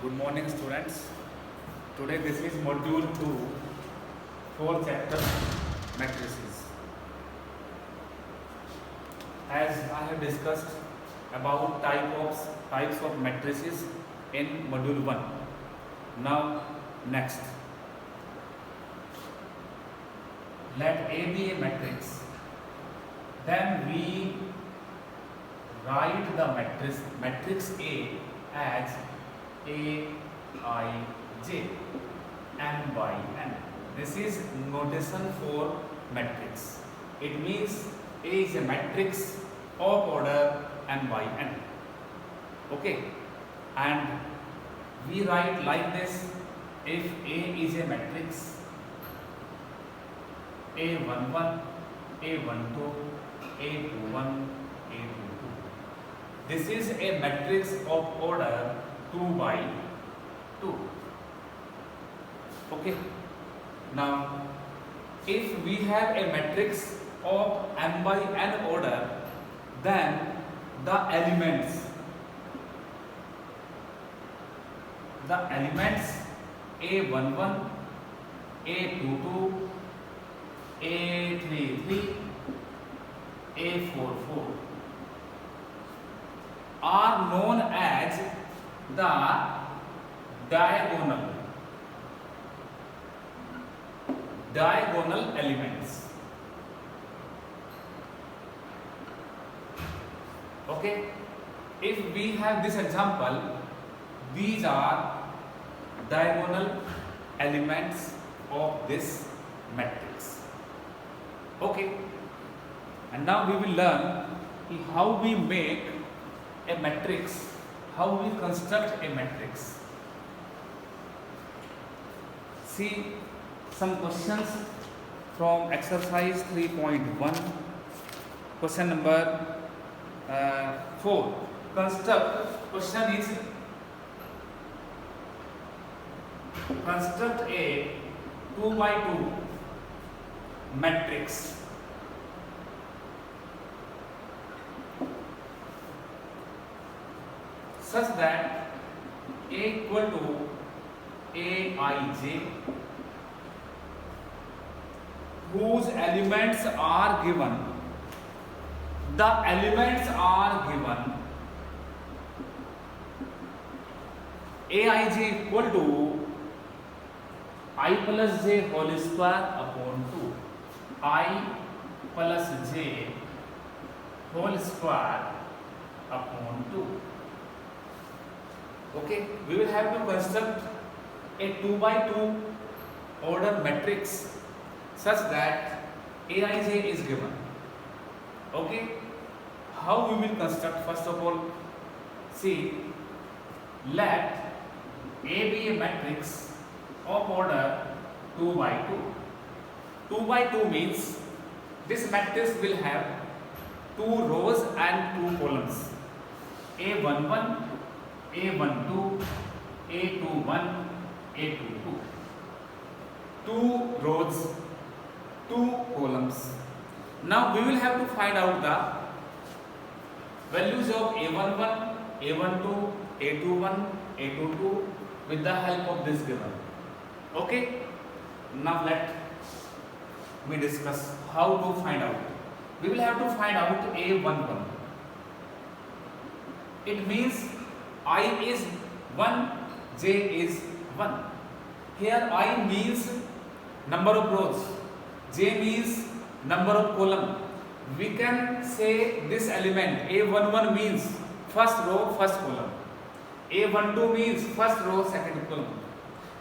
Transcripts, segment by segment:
Good morning, students. Today this is module 2, 4th chapter, matrices. As I have discussed about types of matrices in module 1. Now next, let A be a matrix. Then we write the matrix A as A, I, J, n by n. This is notation for matrix. It means A is a matrix of order n by n. Okay, and we write like this: if A is a matrix, A11, A12, A21, A22. This is a matrix of order 2 by 2. Okay. Now, if we have a matrix of m by n order, then the elements A11, A22, A33, A44 are known as the diagonal elements. Okay, if we have this example, these are diagonal elements of this matrix. Okay, and now we will learn how we make a matrix, how we construct a matrix. See some questions from exercise 3.1. Question number 4. Question is construct a 2 by 2 matrix such that A equal to Aij, whose elements are given. The elements are given Aij equal to I plus j whole square upon 2. I plus j whole square upon 2. Okay, we will have to construct a 2 by 2 order matrix such that Aij is given. Okay, how we will construct? First of all, see, let A be a matrix of order 2 by 2. 2 by 2 means this matrix will have 2 rows and 2 columns. A11, A12, A21, A22. 2 rows, 2 columns. Now we will have to find out the values of A11, A12, A21, A22 with the help of this given. Okay. Now let me discuss how to find out. We will have to find out A11. It means I is 1, j is 1. Here I means number of rows, j means number of column. We can say this element A11 means first row, first column. A12 means first row, second column.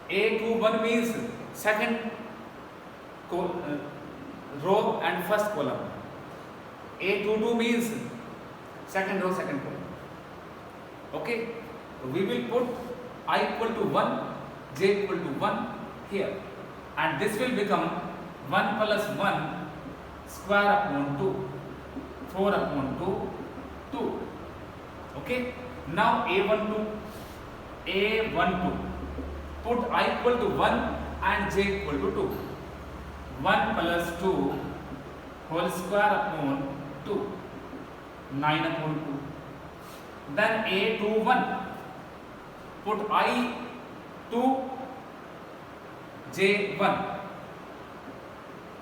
A21 means second row and first column. A22 means second row, second column. Okay, we will put I equal to 1, j equal to 1 here, and this will become 1 plus 1 square upon 2, 4 upon 2, 2. Okay, now A12, put I equal to 1 and j equal to 2. 1 plus 2 whole square upon 2, 9 upon 2. Then A21, put I2 J1,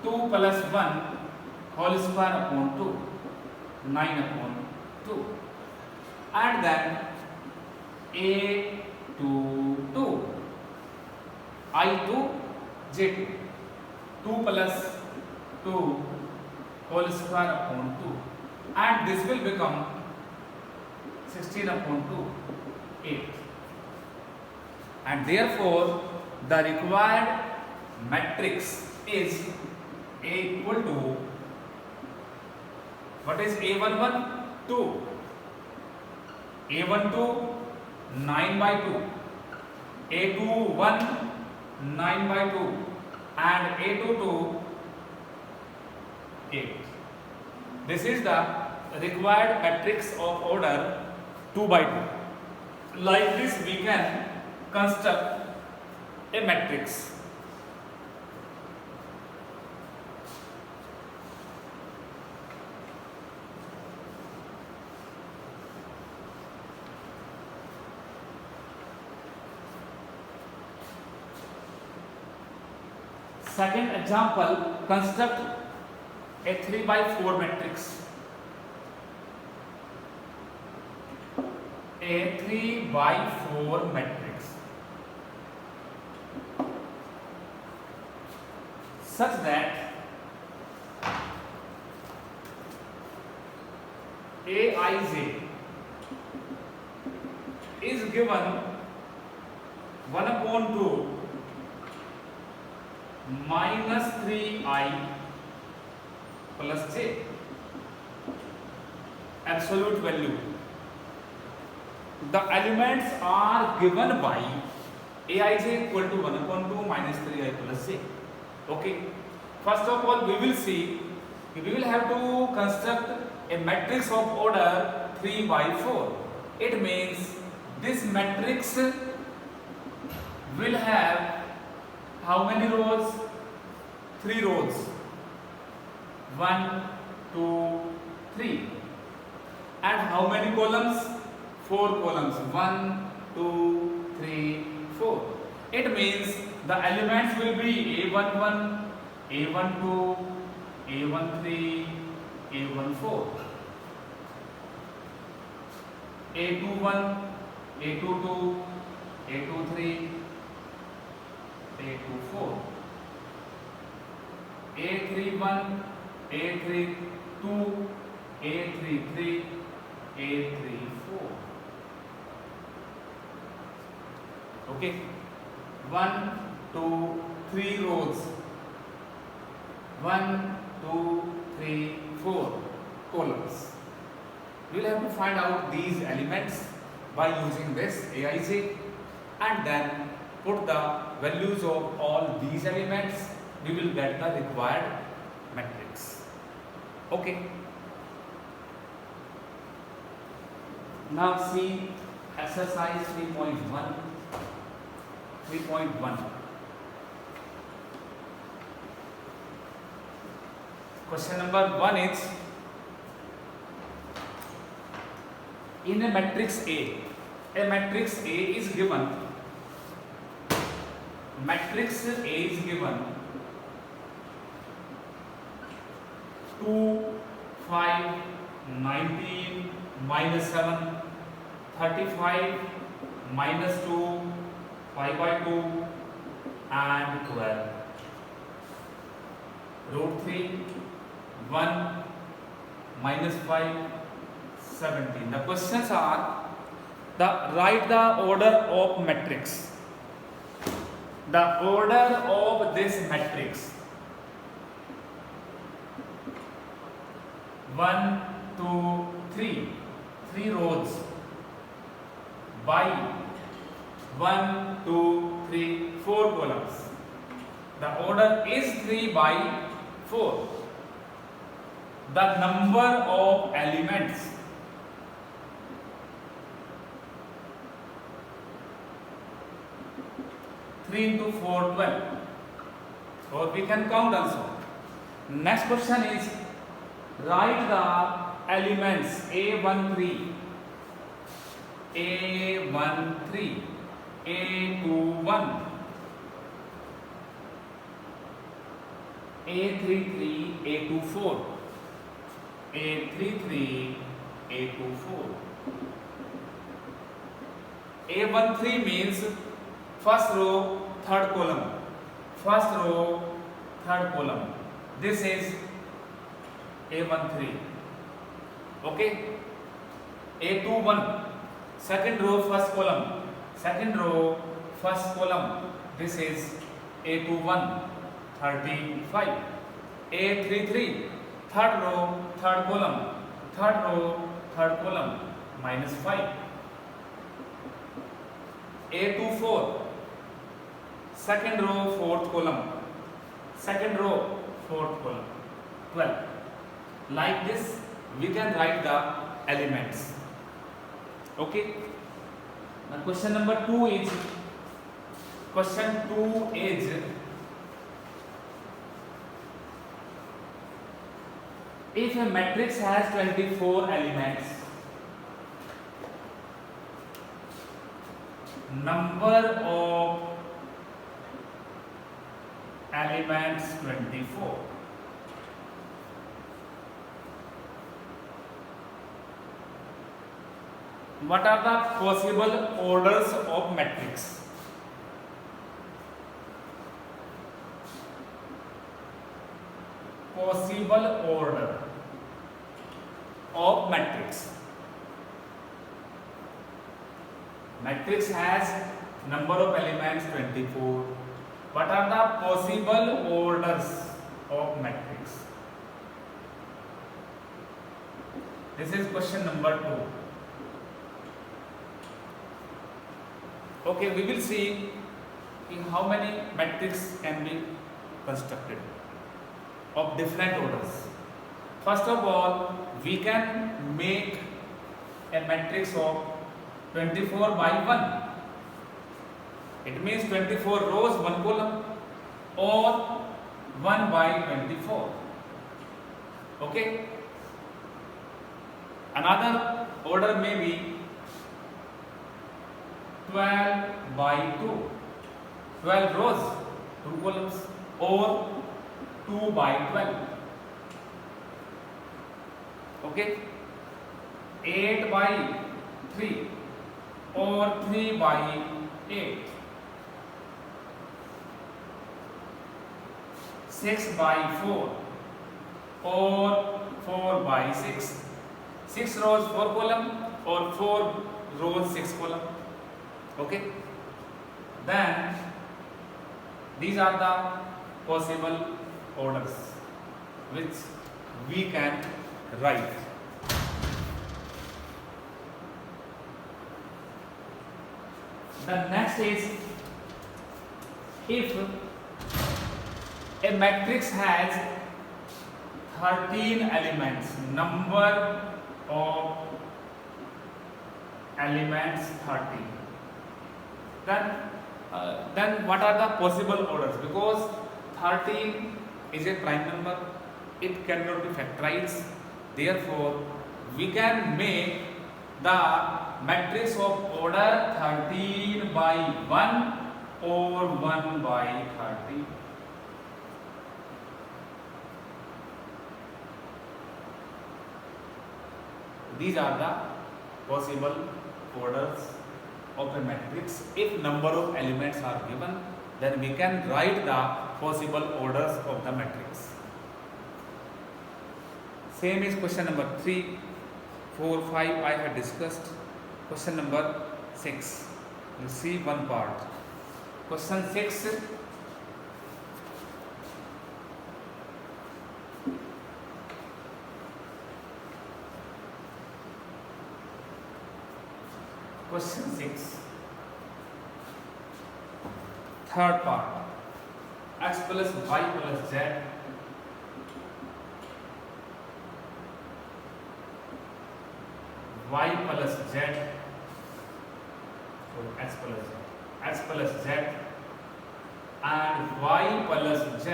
2 plus 1 whole square upon 2, 9 upon 2, and then A2 2, I2 J2, 2 plus 2 whole square upon 2, and this will become 16 upon 2, 8. And therefore the required matrix is A equal to, what is A11? 2, A12 9 by 2, A21 9 by 2, and A22 8. This is the required matrix of order 2 by 2. Like this we can construct a matrix. Second example, construct a 3 by 4 matrix. A 3 by 4 matrix such that Aij is given 1 upon 2 minus 3i plus j, absolute value. The elements are given by Aij equal to 1 upon 2 minus 3i plus j. Okay, first of all we will see, we will have to construct a matrix of order 3 by 4. It means this matrix will have how many rows? 3 rows. 1, 2, 3. And how many columns? 4 columns. 1, 2, 3, 4. It means the elements will be A11, A12, A13, A14, A21, A22, A23, A24, A31, A32, A33, A34. Okay, 1, 2, 3 rows. 1, 2, 3, 4 columns. We will have to find out these elements by using this Aij, and then put the values of all these elements. We will get the required matrix. Okay. Now see exercise 3.1. 3.1. Question number 1 is, in a matrix A is given, matrix A is given 2, 5, 19, minus 7, 35, minus 2, 5 by 2, and 12. Root 3, 1, minus 5, 17. The questions are, write the order of matrix. The order of this matrix: 1, 2, 3, 3 rows by 1, 2, 3, 4 columns. The order is 3 by 4. The number of elements: 3 into 4, 12. Or we can count also. Next question is, write the elements A13, A13, A21, A33, A24, A33, A24. A13 means first row, third column. First row, third column. This is A13. Okay. A21, second row, first column. Second row, first column. This is A21, 35. A33, third row, third column. Third row, third column, -5. A24, second row, fourth column. Second row, fourth column, 12. Like this, we can write the elements. Okay. Now question number 2 is, if a matrix has 24 elements, number of elements 24. What are the possible orders of matrix? Possible order of matrix. Matrix has number of elements 24. What are the possible orders of matrix? This is question number 2. Okay, we will see in how many matrix can be constructed of different orders. First of all, we can make a matrix of 24 by 1. It means 24 rows, 1 column, or 1 by 24. Okay. Another order may be 12 by 2. 12 rows, 2 columns, or 2 by 12. Okay. 8 by 3 or 3 by 8. 6 by 4 or 4 by 6. 6 rows, 4 column, or 4 rows, 6 column. Okay. Then these are the possible orders which we can write. The next is, if a matrix has 13 elements, number of elements 13, then what are the possible orders? Because 13 is a prime number, it cannot be factorized. Therefore, we can make the matrix of order 13 by 1 or 1 by 13. These are the possible orders of a matrix. If number of elements are given, then we can write the possible orders of the matrix. Same is question number 3, 4, 5 I have discussed. Question number 6. You see one part. Question 6. Question 6. Third part. X plus y plus z y plus z, so x plus z and y plus z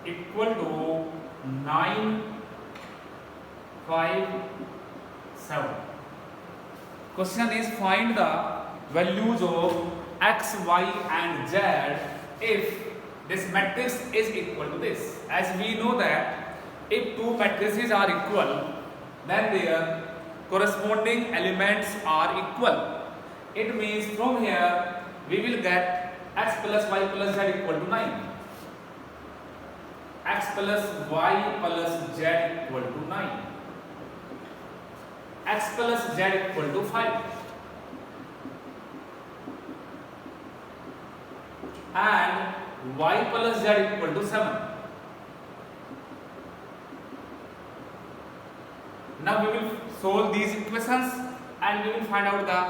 equal to 9, 5, 7. Question is, find the values of x, y and z if this matrix is equal to this. As we know that if two matrices are equal, then their corresponding elements are equal. It means from here we will get x plus y plus z equal to 9. X plus y plus z equal to 9. X plus z equal to 5. And y plus z equal to 7. Now we will solve these equations and we will find out the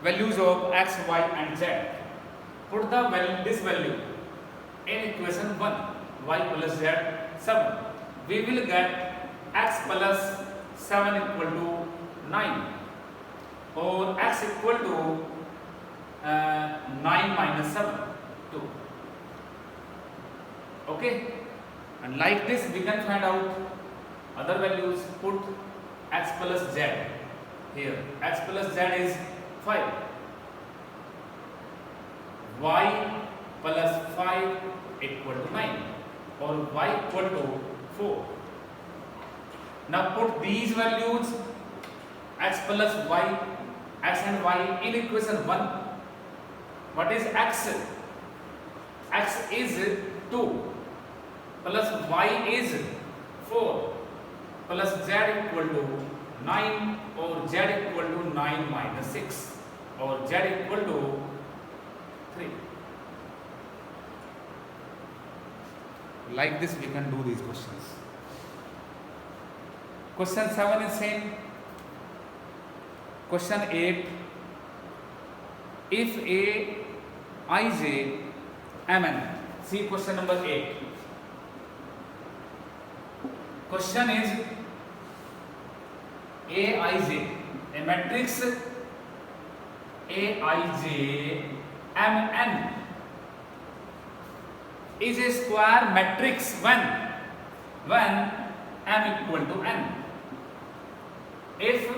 values of x, y and z. Put this value in equation 1, y plus z 7. We will get x plus 7 equal to 9 or x equal to 9 minus 7, 2. Okay, and like this we can find out other values. Put x plus z here. X plus z is 5. Y plus 5 equal to 9 or y equal to 4. Now put these values x plus y, x and y in equation 1. What is x? X is 2 plus y is 4 plus z equal to 9 or z equal to 9 minus 6 or z equal to 3. Like this we can do these questions. Question 7 is same. Question 8. If A, Ij, Mn. See question number 8. Question is Aij, a matrix Aij Mn is a square matrix when m equal to n. If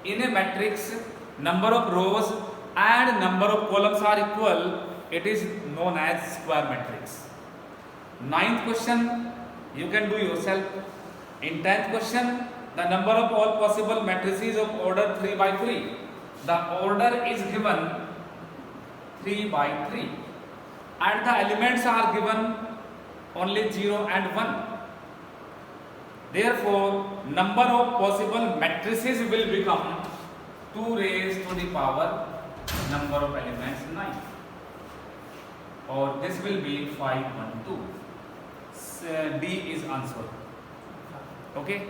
in a matrix number of rows and number of columns are equal, it is known as square matrix. 9th question you can do yourself. In 10th question, the number of all possible matrices of order 3 by 3. The order is given 3 by 3 and the elements are given only 0 and 1. Therefore, number of possible matrices will become 2 raised to the power number of elements 9, or this will be 5, 1, 2. So D is answer. Okay.